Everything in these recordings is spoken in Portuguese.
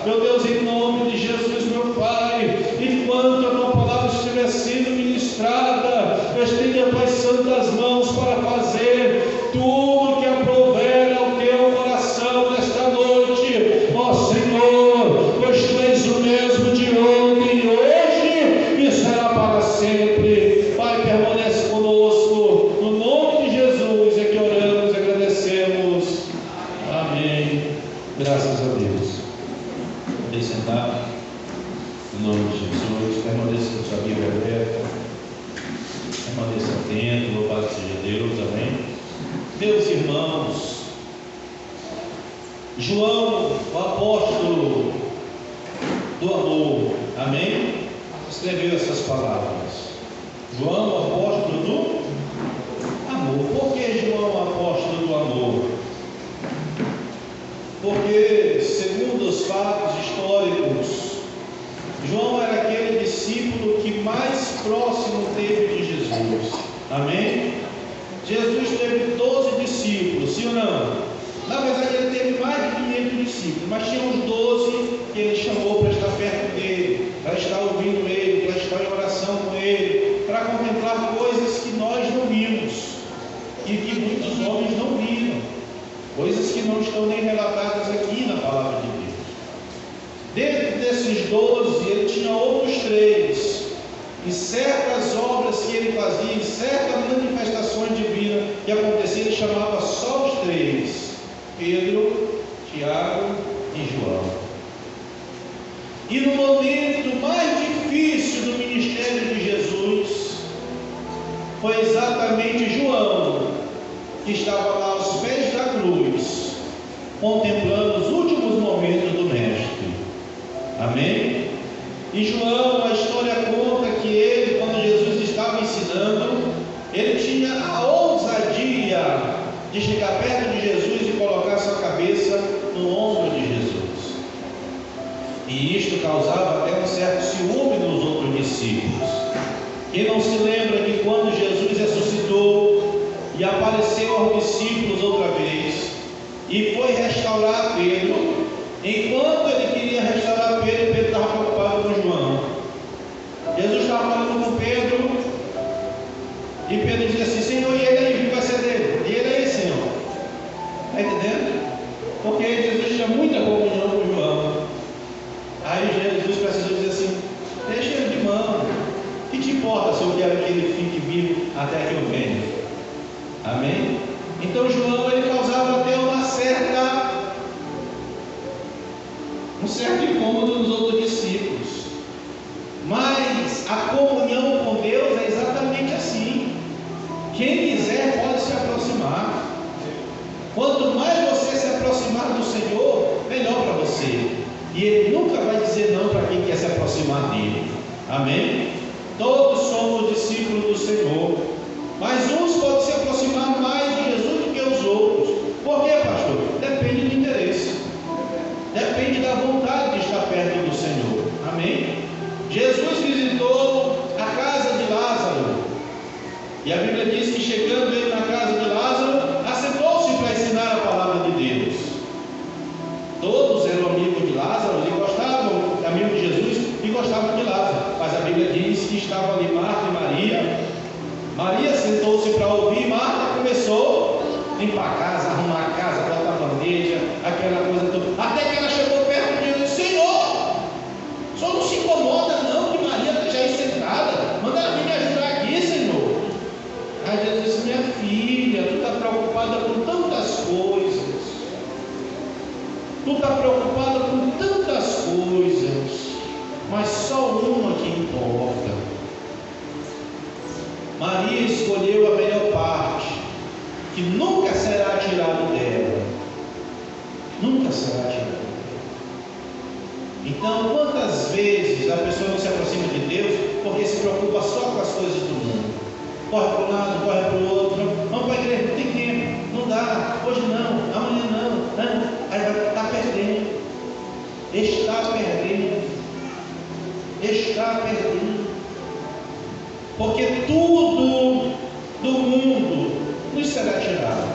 Meu Deus, em nome de Jesus, meu Pai, enquanto a tua palavra estiver sendo ministrada, estenda, Pai Santo, as mãos para fazer tudo que aprouver ao teu coração nesta noite, ó Senhor, pois tu és o mesmo de ontem, hoje e será para sempre. Pai, permanece conosco, no nome de Jesus é que oramos e agradecemos. Amém. Graças a Deus. Podem sentar, em nome de Jesus. Permaneça com sua Bíblia aberta, permaneça atento, louvado seja Deus, amém. Meus irmãos, João, o apóstolo do amor, amém, escreveu essas palavras. João, o apóstolo do amor. Por que João, o apóstolo do amor? Porque, segundo os fatos históricos, João era aquele discípulo que mais próximo teve de Jesus. Amém? Jesus teve 12 discípulos, sim ou não? Na verdade, ele teve mais de 500 discípulos, mas tinha uns 12 que ele chamou para estar perto dele, para estar ouvindo ele, para estar em oração com ele, para contemplar coisas que nós não vimos e que muitos homens não viram. Coisas que não estão nem relatadas aqui na palavra de Deus. Dentro desses 12, ele tinha outros 3. E certas obras que ele fazia, e certas manifestações divinas que aconteciam, ele chamava só os 3: Pedro, Tiago e João. E no momento mais difícil do ministério de Jesus, foi exatamente João que estava lá aos pés da cruz, contemplando os últimos momentos do Mestre. Amém? E João, a história conta que ele, quando Jesus estava ensinando, ele tinha a ousadia de chegar perto de Jesus e colocar sua cabeça no ombro de Jesus. E isto causava até um certo ciúme nos outros discípulos. Quem não se lembra que quando Jesus ressuscitou e apareceu aos discípulos outra vez, e foi restaurar Pedro, enquanto ele queria restaurar Pedro, Pedro estava preocupado com João. Jesus estava falando com Pedro, e Pedro disse assim: Senhor, e ele aí, o que vai ser dele? E ele aí, Senhor? Está entendendo? Porque Jesus tinha muita comunhão com João. Aí Jesus precisou dizer assim: deixa ele de mão, que te importa se eu quero que ele fique vivo até que eu venha? Amém? Então João, ele causava até um certo incômodo nos outros discípulos. Mas a comunhão com Deus é exatamente assim. Quem quiser pode se aproximar. Quanto mais você se aproximar do Senhor, melhor para você. E Ele nunca vai dizer não para quem quer se aproximar dele. Amém? Todos somos discípulos do Senhor, mas uns podem se aproximar mais de Jesus do que os outros. Por quê, pastor? Depende do interesse, depende da vontade de estar perto do Senhor. Amém? Jesus visitou a casa de Lázaro, e a Bíblia diz que, chegando ele na casa de Lázaro, assentou-se para ensinar a palavra de Deus. Todos eram amigos de Lázaro e gostavam, amigos de Jesus, e gostavam de Lázaro. Mas a Bíblia diz que estavam ali Marta e Maria. Maria sentou-se para ouvir, Marta começou a limpar a casa, arrumar a casa, botar a bandeja, aquela coisa toda. Até que ela chegou perto de Jesus: Senhor, o Senhor não se incomoda não que Maria esteja aí sentada? Manda ela vir me ajudar aqui, Senhor. Aí Jesus disse: minha filha, tu está preocupada com tantas coisas. Tu está preocupada com tantas coisas, mas só uma que importa. Maria escolheu a melhor parte, que nunca será tirado dela. Nunca será tirado dela. Então, quantas vezes a pessoa não se aproxima de Deus porque se preocupa só com as coisas do mundo? Corre para um lado, corre para o outro. Vamos para a igreja, não tem tempo, não dá, hoje não, amanhã não. Aí vai estar perdendo. Está perdendo. Está perdendo. Porque tudo do mundo nos será tirado.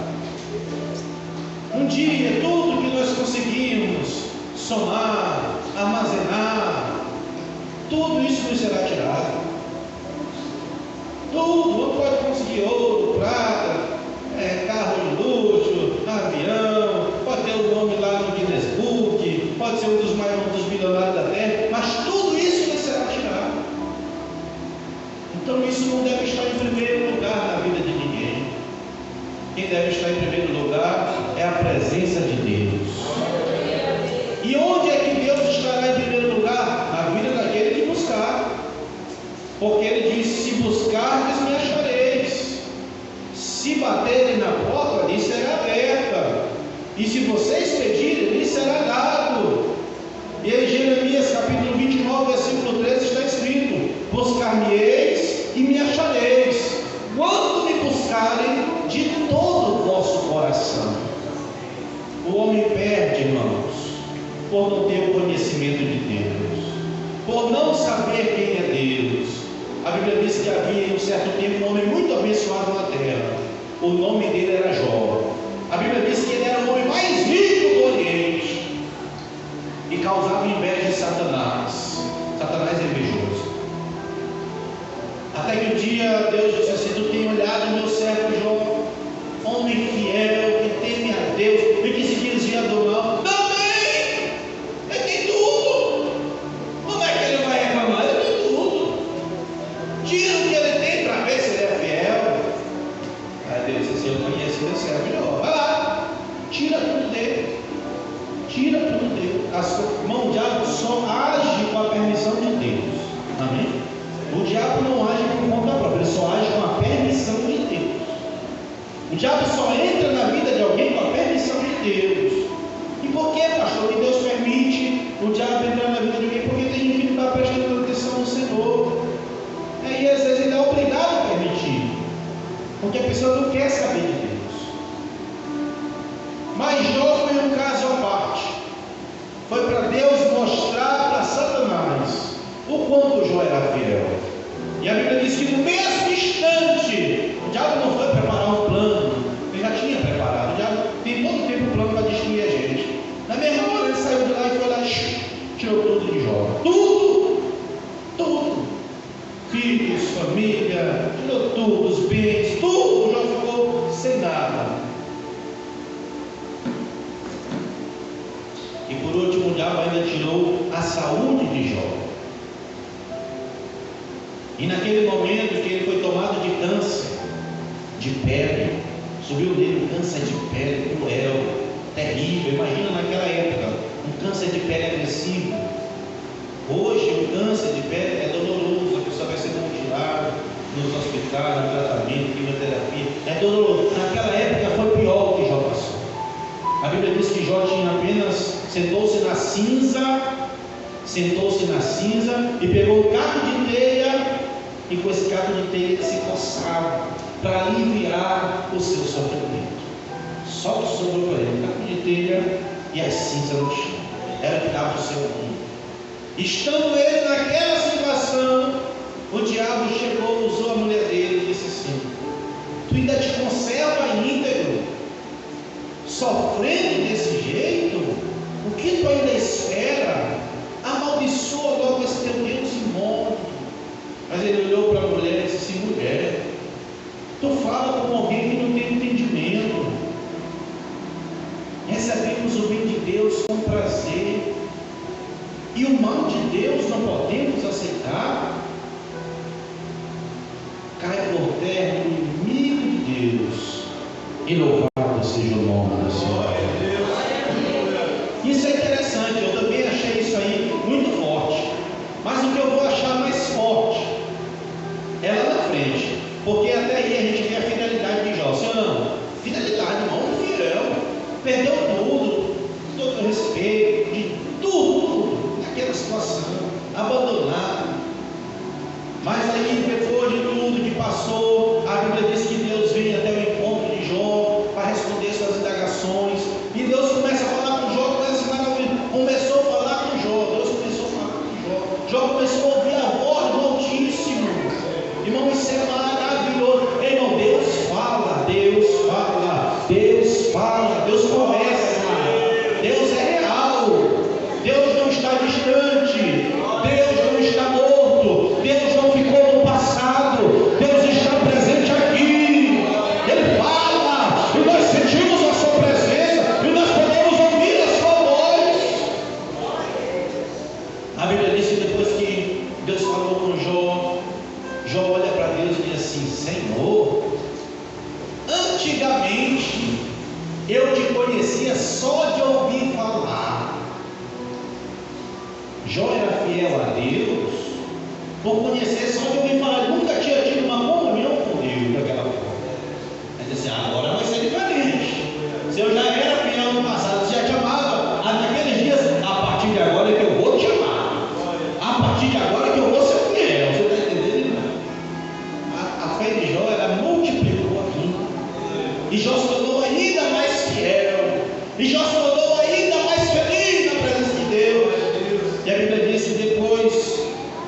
Um dia, tudo que nós conseguimos somar, armazenar, tudo isso nos será tirado. Tudo, não pode conseguir ouro, prata, carro de luxo, avião, pode ter o nome lá no Guinness Book, pode ser um dos maiores dos bilionários da terra, mas tudo isso nos será tirado. Então isso não deve estar em primeiro lugar na vida de ninguém. Quem deve estar em primeiro lugar é a presença de Deus. E onde é que Deus estará em primeiro lugar? Na vida daquele que buscar. Porque ele diz: se buscardes, me achareis. Se baterem na porta, lhe será aberta. E se vocês pedirem, lhe será dado. E em Jeremias capítulo 29, versículo 13 está escrito: buscar-me-eis e me achareis, quando me buscarem de todo o vosso coração. O homem perde, irmãos, por não ter o conhecimento de Deus, por não saber quem é Deus. A Bíblia diz que havia em um certo tempo um homem muito abençoado na terra. O nome dele era Jó. A Bíblia diz que ele era o homem mais rico do Oriente e causava inveja de Satanás. Satanás é invejoso. Até que um dia Deus disse assim: tu tem olhado o meu servo Jó, homem fiel, que teme a Deus e que se desvia do mal. Também! Ele tem tudo! Como é que ele vai reclamar? Ele tem tudo! Tira o que ele tem para ver se ele é fiel. Aí Deus disse assim: eu conheço meu servo Jó. Vai lá! Tira tudo dele. Tira tudo dele. A mão de diabo só age com a permissão de Deus. Amém? O diabo não age por conta própria, ele só age com a permissão de Deus. O diabo só entra na vida de alguém com a permissão de Deus. E por que, pastor, que Deus permite o diabo entrar na vida de alguém? Porque tem gente que não está prestando atenção no Senhor. E às vezes ele é obrigado a permitir, porque a pessoa não quer saber de Deus. Mas Jó foi um caso à parte. Foi para Deus mostrar para Satanás o quanto Jó era fiel. E a Bíblia diz que no mesmo instante, o diabo não foi preparar um plano, ele já tinha preparado. O diabo tem todo tempo um plano para destruir a gente. Na mesma hora ele saiu de lá e foi lá, tirou tudo de Jó. Tudo. Filhos, família, tirou tudo, os bens, tudo. Jó ficou sem nada. E por último, o diabo ainda tirou a saúde de Jó. E naquele momento que ele foi tomado de câncer de pele, subiu nele um câncer de pele cruel, terrível. Imagina naquela época, um câncer de pele agressivo. Hoje o câncer de pele é doloroso, a pessoa vai ser mutilada nos hospitais, no tratamento, quimioterapia, é doloroso. Naquela época foi pior o que Jó passou. A Bíblia diz que Jó tinha apenas, sentou-se na cinza e pegou um caco de telha, e com esse caco de telha ele se coçava para aliviar o seu sofrimento. Só que sobrou para ele um caco de telha e as cinzas no chão. Era o que dava o seu mundo. Estando ele naquela situação, o diabo chegou, usou a mulher dele e disse assim: tu ainda te conserva íntegro, sofrendo desse jeito? O que tu ainda espera? Amaldiçoa logo esse teu Deus imundo. Mas ele olhou para a mulher e disse assim: mulher, tu fala como alguém que não tem entendimento. Recebemos o bem de Deus com prazer, e o mal de Deus não podemos aceitar. Cai por terra o inimigo de Deus, e louvado seja o nome do Senhor. Isso é interessante, eu também achei isso aí muito forte. Mas o que eu vou achar mais forte é lá na frente, porque até aí a gente vê a fidelidade de Jó, sim ou não? Fidelidade, irmão, fiel, perdeu tudo, todo o respeito, de tudo, naquela situação, abandonado. Mas aí, depois de tudo que passou, a Bíblia diz que Deus vem até o encontro de Jó para responder suas indagações. E Deus começa a falar com Jó, começou a falar com Jó. Deus começou a falar com Jó. Jó começou a ouvir a voz do Altíssimo. Irmão, isso é maravilhoso. Irmão, Deus fala, Deus fala, Deus fala, Deus começa. Deus é real. Deus não está distante. conhecia só de ouvir falar. Jó era fiel a Deus por conhecer só de ouvir falar. Ele nunca tinha tido uma comunhão com Deus daquela forma. Ele disse: agora vai ser diferente. Se eu já era fiel no passado, se já te amava, naqueles dias, a partir de agora é que eu vou te amar. A partir de agora é que eu vou ser fiel. Você está entendendo? A fé de Jó, ela multiplicou aqui. E Jó se tornou ainda mais fiel. E Jó se tornou ainda mais feliz na presença de Deus. E a Bíblia diz que depois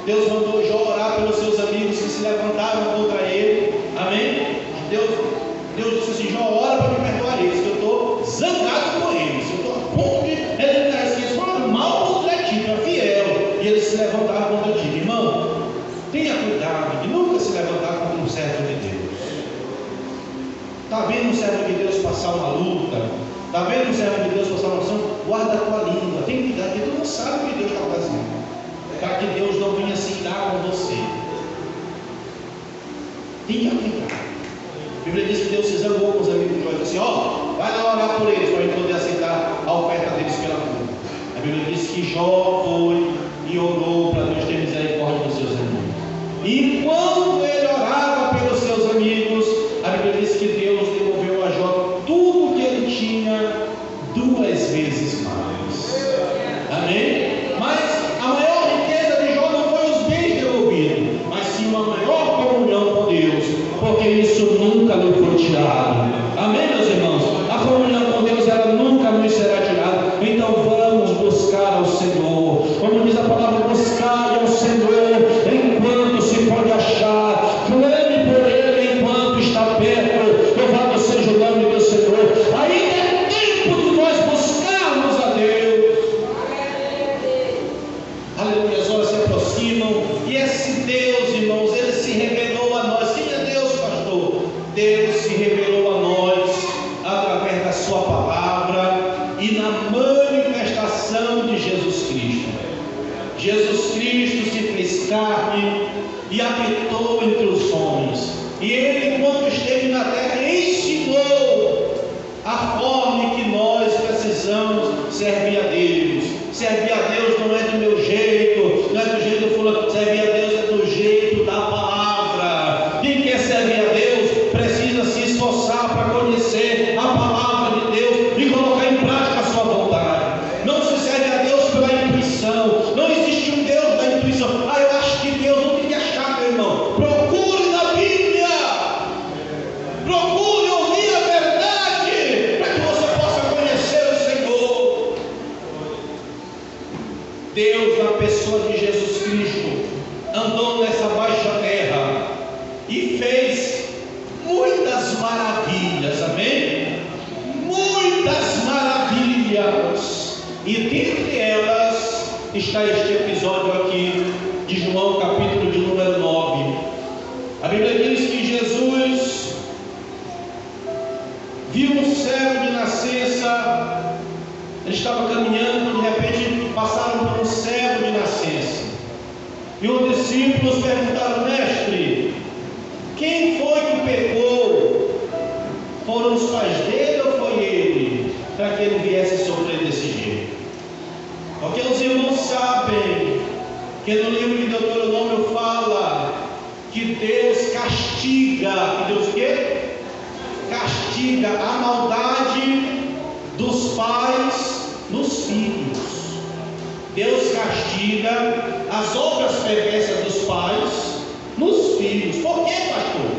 Deus mandou Jó orar pelos seus amigos que se levantaram contra ele. Amém? Deus disse assim: Jó, ora para me perdoar eles, que eu estou zangado com eles. Eu estou a ponto de eles que eles falaram mal contra ti, tu é fiel. E eles se levantaram contra ti. Irmão, tenha cuidado de nunca se levantar contra um servo de Deus. Está vendo um servo de Deus passar uma luta? Está vendo um servo de Deus passar uma opção? Guarda a tua língua. Tem que cuidar, porque tu não sabe o que Deus está fazendo. Para que Deus não venha se irar com você. Tem que aplicar. A Bíblia diz que Deus se zangou com os amigos de Jó. Disse assim: vai lá orar por eles, para a gente poder aceitar a oferta deles pela cura. A Bíblia diz que Jó foi e orou para Deus ter misericórdia dos seus amigos. E quando ele orava pelos seus amigos, a Bíblia diz que Deus devolveu a Jó tudo que ele tinha 2 vezes mais. Amém? Mas a maior riqueza de Jó não foi os bens devolvidos, mas sim uma maior comunhão com Deus, porque isso nunca lhe foi tirado. Amém, meus irmãos? A comunhão com Deus, ela nunca nos será tirada. Então vamos buscar ao Senhor. Como diz a palavra, buscar ao Senhor enquanto se pode achar. Clame por Ele enquanto está perto. Louvado seja o nome do Senhor. Ainda é tempo de nós buscarmos a Deus. Aleluia, as horas se aproximam. E esse Deus, irmãos, Ele se revelou a nós. Quem é Deus, pastor? Deus se revelou a nós através da sua palavra e na manifestação de Jesus Cristo. Jesus Cristo se fez carne e habitou entre os homens. E Ele, enquanto esteve na terra, ensinou a forma em que nós precisamos servir a Deus. Servir a Deus não é do meu jeito, não é do jeito do fulano. Servir a Deus é do jeito da palavra. Quem quer servir a Deus precisa se esforçar para conhecer a palavra de Deus e colocar em prática a sua vontade. Não se serve a Deus pela intuição. Não existe um Deus da intuição. Eu acho que Deus não tem que achar, meu irmão. Procure na Bíblia. Procure ouvir a verdade para que você possa conhecer o Senhor. Deus, na pessoa de Jesus Cristo, andou nessa baixa terra e fez muitas maravilhas, amém? Muitas maravilhas. E dentre elas está este episódio aqui de João, capítulo de número 9. A Bíblia diz que Jesus viu um cego de nascença. Ele estava caminhando, de repente passaram por um cego de nascença. E os discípulos perguntaram: mestre, quem foi que pecou? Foram os pais dele ou foi ele? Para que ele viesse sofrer desse jeito. Porque os irmãos sabem que no livro de Deuteronômio fala que Deus castiga. Que Deus o quê? Castiga a maldade dos pais nos filhos. Deus castiga as obras perversas dos pais nos filhos. Por quê, pastor?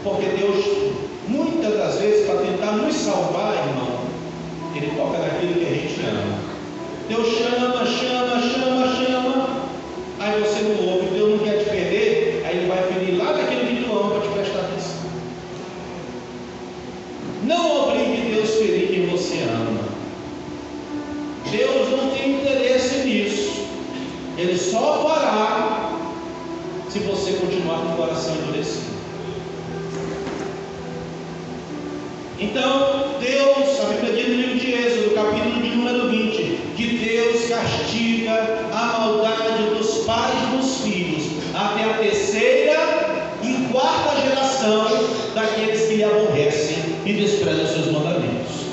Porque Deus, muitas das vezes, para tentar nos salvar, irmão, Ele toca naquilo que a gente ama. Deus chama, aí você não ouve. Deus não quer te perder, aí Ele vai ferir lá naquilo que tu ama para te prestar atenção. Não obrigue Deus a ferir quem você ama. Deus não tem interesse nisso. Ele só fará se você continuar com o coração endurecido. Então, Deus, a Bíblia diz no livro de Êxodo, capítulo de número 20, que Deus castiga a maldade dos pais dos filhos, até a 3ª e 4ª geração daqueles que lhe aborrecem e desprezam seus mandamentos.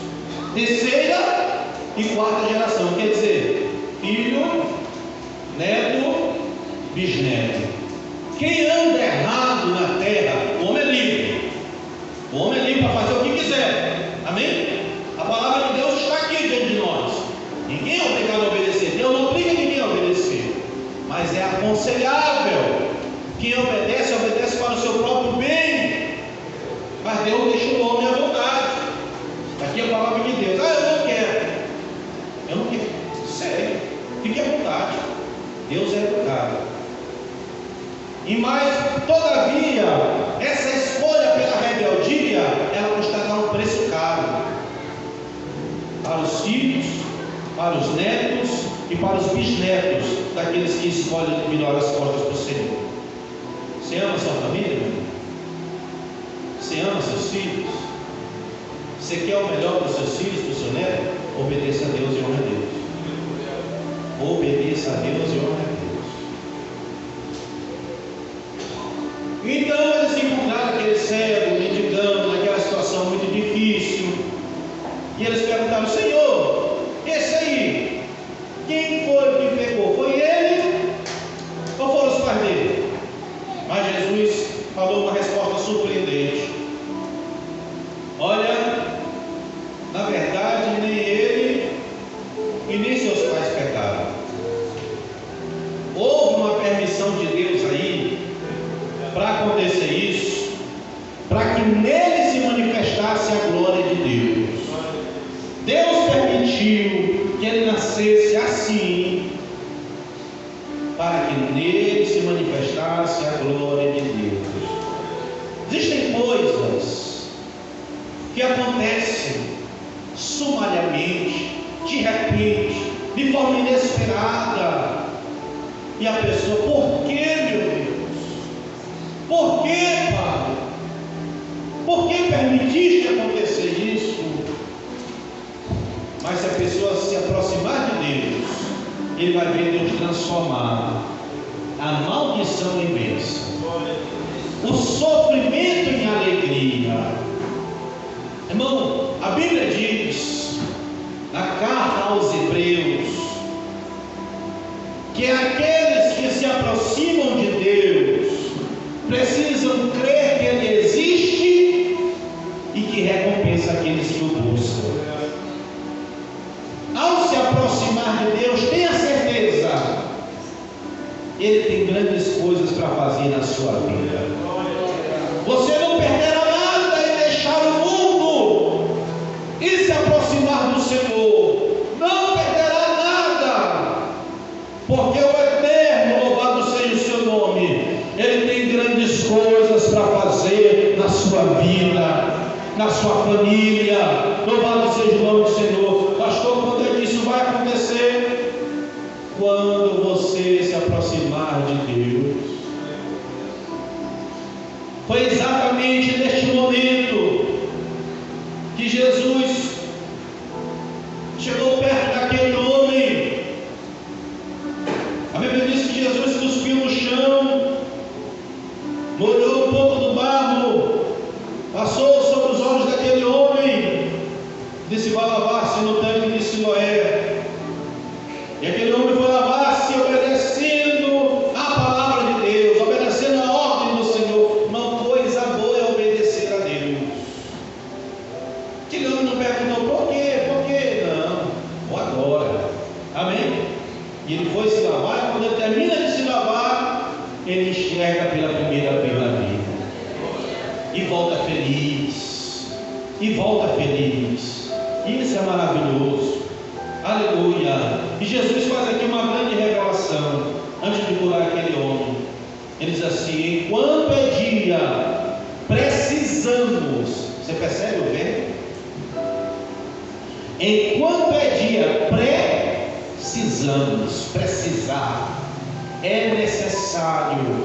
bisneto. Quem anda errado na terra, o homem é livre. O homem é livre para fazer o que quiser. Amém? A palavra de Deus está aqui diante de nós. Ninguém é obrigado a obedecer. Deus não obriga ninguém a obedecer. Mas é aconselhável. Quem obedece, obedece para o seu próprio bem. Mas Deus deixa o homem à vontade. Aqui é a palavra de Deus. Eu não quero. Eu não quero. Segue. Fique à vontade. Deus é educado. E mais, todavia, essa escolha pela rebeldia, ela custará um preço caro. Para os filhos, para os netos e para os bisnetos daqueles que escolhem virar as costas para o Senhor. Você ama a sua família, meu irmão? Você ama seus filhos? Você quer o melhor para os seus filhos, para o seu neto? Obedeça a Deus e honra a Deus. Obedeça a Deus e honra a Deus. Então eles encontraram aquele cego, mendigando, naquela situação muito difícil. E eles perguntaram: Senhor, esse aí, quem foi que pecou? Foi ele ou foram os pais dele? Mas Jesus falou uma resposta surpreendente: olha, na verdade nem ele e nem seus pais pecaram. Houve uma permissão de Deus aí para acontecer isso, para que nele se manifestasse a glória de Deus. Deus permitiu que ele nascesse assim, para que nele se manifestasse a glória de Deus. Existem coisas que acontecem sumariamente, de repente, de forma inesperada, e a pessoa: por que, meu Deus? Por que, Pai? Por que permitiste acontecer isso? Mas se a pessoa se aproximar de Deus, ele vai ver Deus transformar a maldição em bênção, o sofrimento em alegria. Irmão, a Bíblia diz, na carta aos Hebreus, que aqueles que se aproximam de Deus precisam crer que Ele existe e que recompensa aqueles que o buscam. Ao se aproximar de Deus, tenha certeza, Ele tem grandes coisas para fazer na sua vida. Você não perderá nada em deixar o mundo e se aproximar do Senhor. Não perderá nada, porque o Eterno, louvado seja o seu nome, Ele tem grandes coisas para fazer na sua vida, na sua família. Louvado seja o nome do Senhor. Pastor, quando é que isso vai acontecer? Quando você se aproximar de Deus. Foi exatamente neste momento que Jesus chegou perto daquele homem. A Bíblia diz que Jesus cuspiu no chão, molhou um pouco do barro, passou sobre os olhos daquele homem, disse: vai lavar-se no tanque de Siloé. E aquele homem foi lavar-se, obedecendo a palavra de Deus, obedecendo a ordem do Senhor. Uma coisa boa é obedecer a Deus. Aquele homem não perguntou: por quê? Por quê? Não, vou agora. Amém? E ele foi se lavar, e quando ele termina de se lavar, ele enxerga pela primeira vez na vida. E volta feliz. E volta feliz. Isso é maravilhoso. Aleluia. E Jesus faz aqui uma grande revelação antes de curar aquele homem. Ele diz assim: enquanto é dia, precisamos. Você percebe o verbo? Enquanto é dia, precisar. É necessário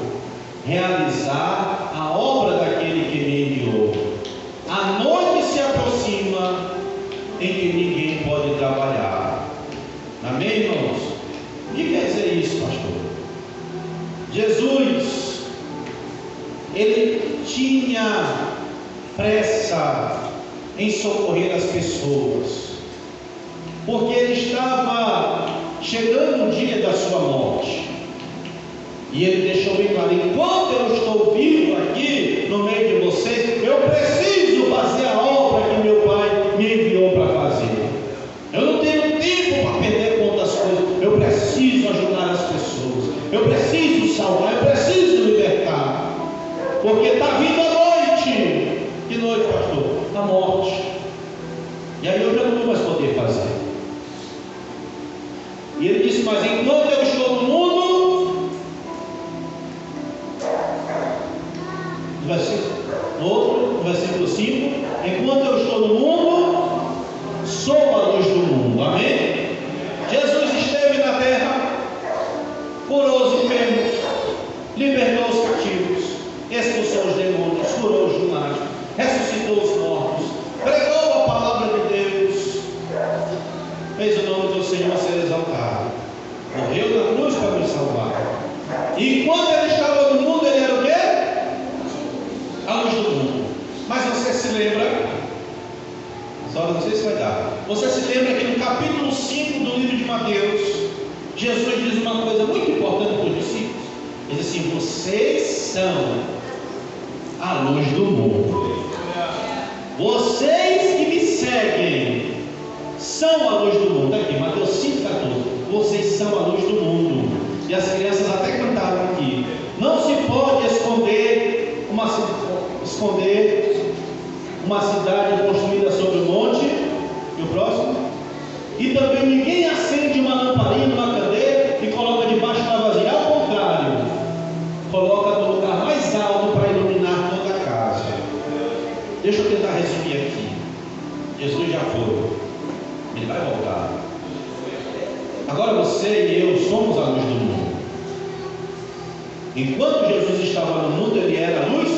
realizar a obra daquele que me enviou. A noite se aproxima em que ninguém pode trabalhar. Amém, irmãos? O que quer dizer isso, pastor? Jesus, ele tinha pressa em socorrer as pessoas, porque ele estava chegando o dia da sua morte. E ele deixou bem claro: enquanto eu estou vivo aqui no meio de vocês, eu preciso fazer a obra que meu Pai me enviou para fazer. Eu não tenho tempo para perder conta das coisas. Eu preciso ajudar as pessoas. Eu preciso salvar. Eu preciso libertar. Porque está vindo a noite. Que noite, pastor? A morte. E aí eu já não vou mais poder fazer. E ele disse: mas enquanto eu estou no mundo, no versículo 5, enquanto eu estou no mundo, sou a luz do mundo. Amém? Jesus esteve na terra, curou os enfermos, libertou os cativos, expulsou os demônios, curou os lunáticos, ressuscitou os mortos, pregou a palavra de Deus, fez o nome do Senhor ser exaltado, morreu na cruz para nos salvar. E enquanto ele estava no mundo, ele era o quê? A luz do mundo. Mas você se lembra? Essa hora não sei se vai dar. Você se lembra que no capítulo 5 do livro de Mateus, Jesus diz uma coisa muito importante para os discípulos. Ele diz assim: vocês são a luz do mundo. Vocês que me seguem são a luz do mundo. Está aqui, Mateus 5,14. Vocês são a luz do mundo. E as crianças até cantaram aqui: não se pode esconder uma cidade construída sobre o monte. E o próximo? E também ninguém acende uma lamparina, uma candeia e coloca debaixo da vasilha. Ao contrário, coloca no lugar mais alto para iluminar toda a casa. Deixa eu tentar resumir aqui. Jesus já foi, ele vai voltar. Agora você e eu somos a luz do mundo. Enquanto Jesus estava no mundo, ele era a luz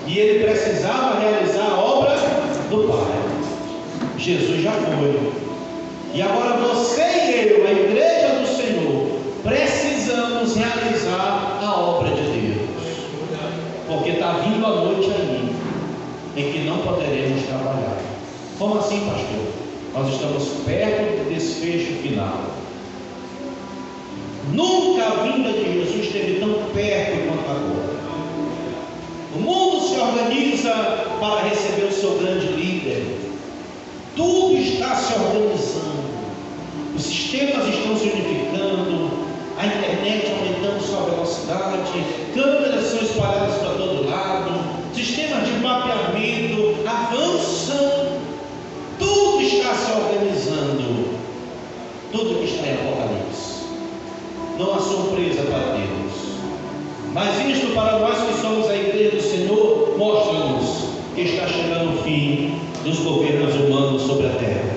e ele precisava realizar a obra do Pai. Jesus já foi. E agora você e eu, a igreja do Senhor, precisamos realizar a obra de Deus. Porque está vindo a noite ainda em que não poderemos trabalhar. Como assim, pastor? Nós estamos perto do desfecho final. Nunca a vinda de Jesus esteve tão perto quanto agora. O mundo se organiza para receber o seu grande líder. Tudo está se organizando. Os sistemas estão se unificando. A internet aumentando sua velocidade. Câmeras são espalhadas para todo lado. Sistemas de mapeamento avançam. Tudo está se organizando. Tudo que está em Apocalipse. Não há surpresa para Deus. Mas isto, para nós que somos a igreja do Senhor, mostra-nos que está chegando o fim dos governos humanos sobre a terra.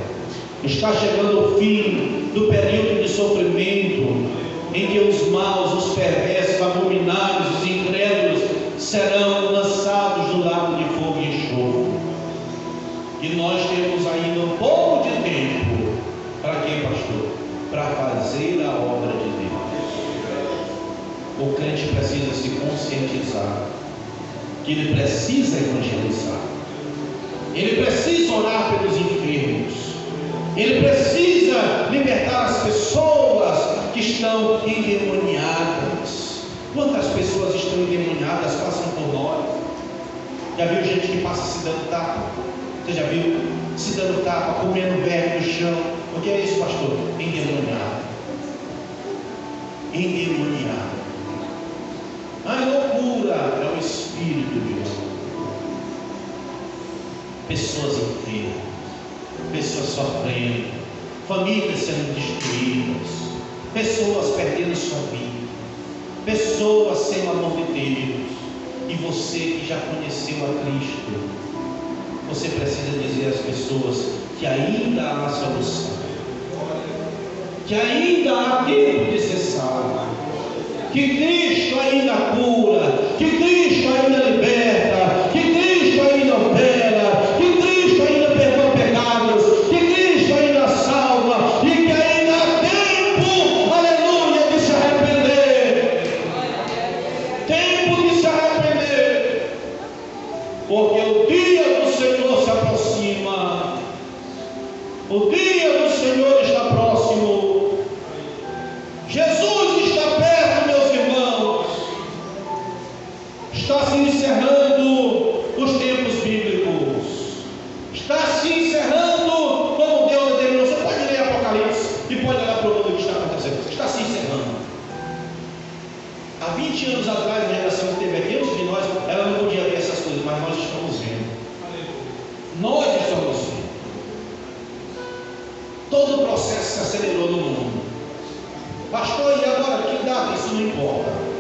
Está chegando o fim do período de sofrimento em que os maus, os perversos, abomináveis, os incrédulos serão lançados no lago de fogo e enxofre. E nós temos ainda um pouco de tempo. Para quê, pastor? Para fazer a obra de Deus. O crente precisa se conscientizar que ele precisa evangelizar. Ele precisa orar pelos enfermos. Ele precisa libertar as pessoas que estão endemoniadas. Quantas pessoas estão endemoniadas, passam por nós? Já viu gente que passa se dando tapa? Você já viu? Se dando tapa, comendo verme no chão. O que é isso, pastor? Endemoniado. Endemoniado. A loucura é o espírito de Deus. Pessoas enfermas, pessoas sofrendo, famílias sendo destruídas, pessoas perdendo sua vida, pessoas sem o amor de Deus. E você que já conheceu a Cristo, você precisa dizer às pessoas que ainda há solução, que ainda há tempo de ser salvo, que Cristo ainda cura, que Cristo ainda liberta, que Cristo ainda opera, que Cristo ainda perdoa pecados, que Cristo ainda salva, e que ainda há tempo, aleluia, de se arrepender. Tempo de se arrepender, porque o dia do Senhor se aproxima. O dia do Senhor está próximo. Jesus está perto, meus irmãos. Está se encerrando os tempos bíblicos. Está se encerrando como Deus determinou. Você pode ler Apocalipse e pode olhar para o mundo que está acontecendo. Está se encerrando. Há 20 anos atrás, a geração que teve aqui, antes de nós, ela não podia ver essas coisas, mas nós estamos vendo. Nós estamos vendo. Todo o processo se acelerou no mundo. Pastor, e agora que data? Isso não importa.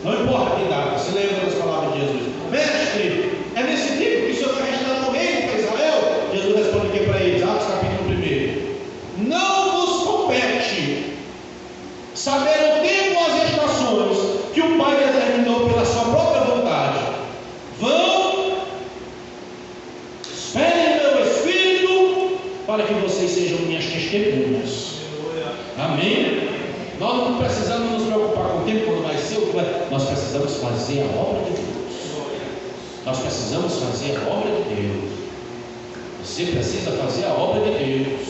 Não importa que data. Se lembra das palavras de Jesus? Mestre, é nesse tempo que o Senhor vai restaurar o reino para Israel? Jesus responde aqui para eles, Atos capítulo 1. Não vos compete saber o tempo ou as estações que o Pai determinou pela sua própria vontade. Vão, esperem meu Espírito, para que vocês sejam minhas testemunhas. Amém? Nós não precisamos nos preocupar com o tempo quando vai ser, nós precisamos fazer a obra de Deus. Nós precisamos fazer a obra de Deus. Você precisa fazer a obra de Deus.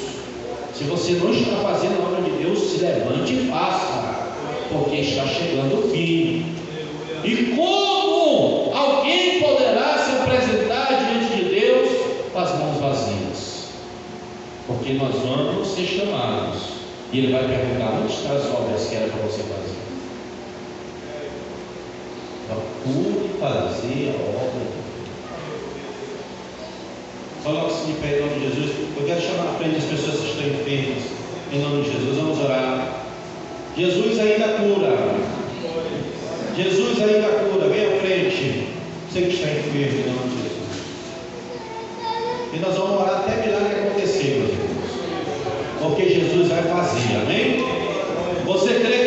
Se você não está fazendo a obra de Deus, se levante e faça, porque está chegando o fim. E como alguém poderá se apresentar diante de Deus com as mãos vazias? Porque nós vamos ser chamados. E Ele vai perguntar: onde estão as obras que era para você fazer? Procure fazer a obra de Deus. Coloque-se de pé em nome de Jesus. Eu quero chamar à frente as pessoas que estão enfermas. Em nome de Jesus, vamos orar. Jesus ainda cura. Jesus ainda cura. Vem à frente. Você que está enfermo, em nome de Jesus. E nós vamos orar até milagre acontecer, meus irmãos. Porque Jesus vai fazer, amém? Você crê que